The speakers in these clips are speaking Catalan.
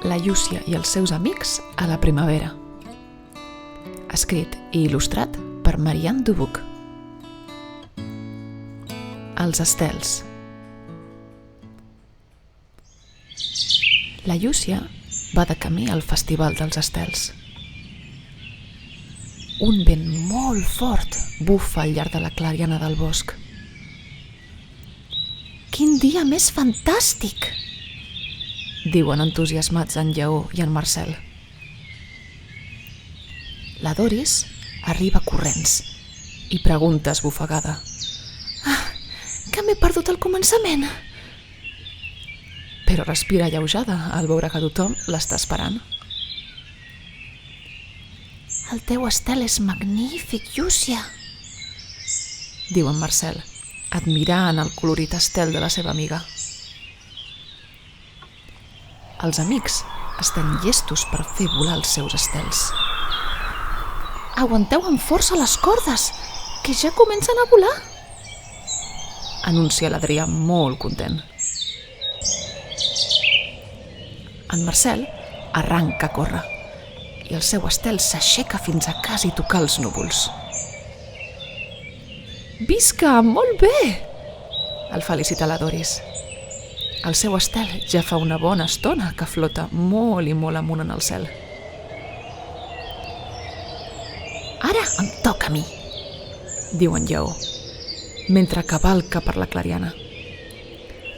La Llúcia i els seus amics a la primavera. Escrit i il·lustrat per Marianne Dubuc. Els estels. La Llúcia va de camí al Festival dels Estels. Un vent molt fort bufa al llarg de la clariana del bosc. «Quin dia més fantàstic!», diuen entusiasmats en Lleó i en Marcel. La Doris arriba corrents i pregunta esbufegada: «Que m'he perdut el començament?» Però respira alleujada al veure que tothom l'està esperant. «El teu estel és magnífic, Llúcia», diu en Marcel, admirant el colorit estel de la seva amiga. Els amics estan llestos per fer volar els seus estels. «Aguanteu amb força les cordes, que ja comencen a volar», anuncia l'Adrià molt content. En Marcel arranca a córrer i el seu estel s'aixeca fins a quasi tocar els núvols. «Visca, molt bé!», el felicita la Doris. El seu estel ja fa una bona estona que flota molt i molt amunt en el cel. «Ara em toca a mi», diu en Lleó, mentre cavalca per la clariana.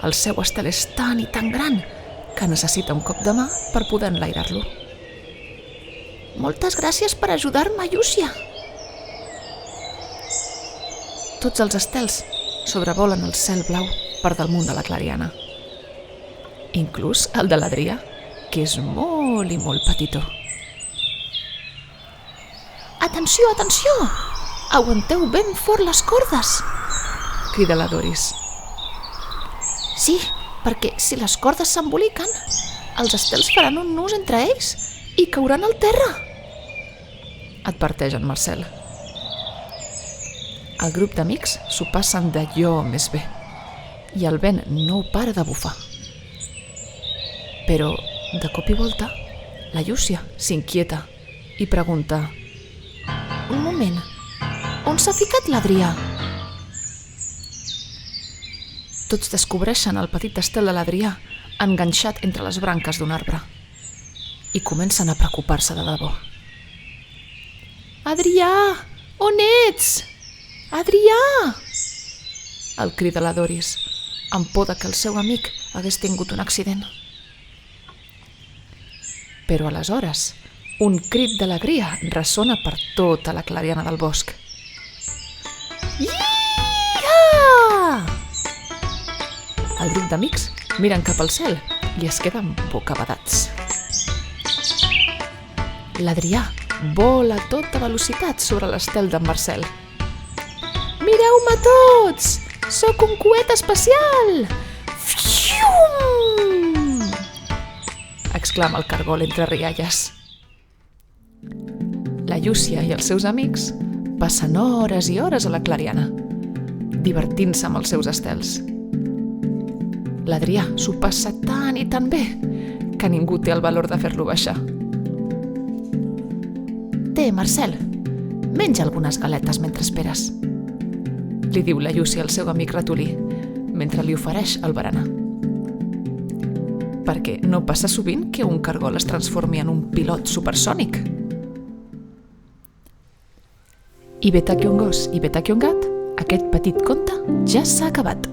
El seu estel és tan i tan gran que necessita un cop de mà per poder enlairar-lo. «Moltes gràcies per ajudar-me, Llúcia!» Tots els estels sobrevolen el cel blau per damunt de la clariana. Inclús el de l'Adrià, que és molt i molt petitó. «Atenció, atenció! Aguanteu ben fort les cordes!», crida la Doris. «Sí, perquè si les cordes s'emboliquen, els estels faran un nus entre ells i cauran al terra», adverteix en Marcel. El grup d'amics s'ho passen d'allò més bé i el vent no para de bufar. Però, de cop i volta, la Llúcia s'inquieta i pregunta: «Un moment, on s'ha ficat l'Adrià?» Tots descobreixen el petit estel de l'Adrià enganxat entre les branques d'un arbre i comencen a preocupar-se de debò. «Adrià, on ets? Adrià!», el crida la Doris, amb por que el seu amic hagués tingut un accident. Però aleshores un crit d'alegria ressona per tota la clariana del bosc. «Iha!», el grup d'amics miren cap al cel i es queden bocabadats. L'Adrià vola a tota velocitat sobre l'estel d'en Marcel. «Mireu-me tots! Sóc un coet espacial! Fium!», exclama el cargol entre rialles. La Llúcia i els seus amics passen hores i hores a la clariana, divertint-se amb els seus estels. L'Adrià s'ho passa tan i tan bé que ningú té el valor de fer-lo baixar. «Té, Marcel, menja algunes galetes mentre esperes», li diu la Llúcia al seu amic ratolí, mentre li ofereix el berenar. Perquè no passa sovint que un cargol es transformi en un pilot supersònic. I vet aquí un gos i vet aquí un gat, aquest petit conte ja s'ha acabat.